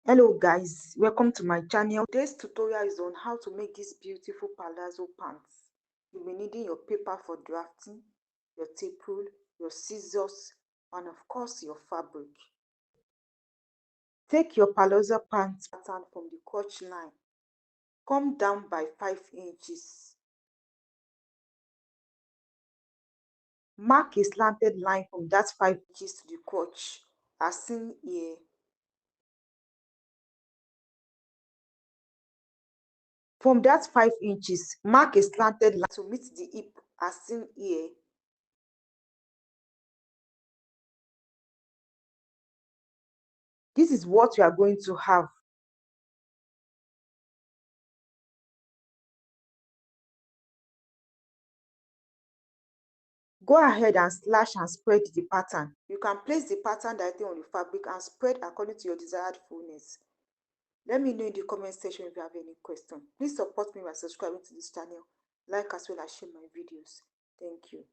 Hello guys, welcome to my channel. Today's tutorial is on how to make this beautiful palazzo pants. You will need your paper for drafting, your tape rule, your scissors, and of course your fabric. Take your palazzo pants pattern from the crotch line. Come down by 5 inches. Mark a slanted line from that 5 inches to the crotch, as seen here. From that 5 inches, mark a slanted line to meet the hip, as seen here. This is what you are going to have. Go ahead and slash and spread the pattern. You can place the pattern directly on the fabric and spread according to your desired fullness. Let me know in the comment section if you have any question. Please support me by subscribing to this channel, like as well as share my videos. Thank you.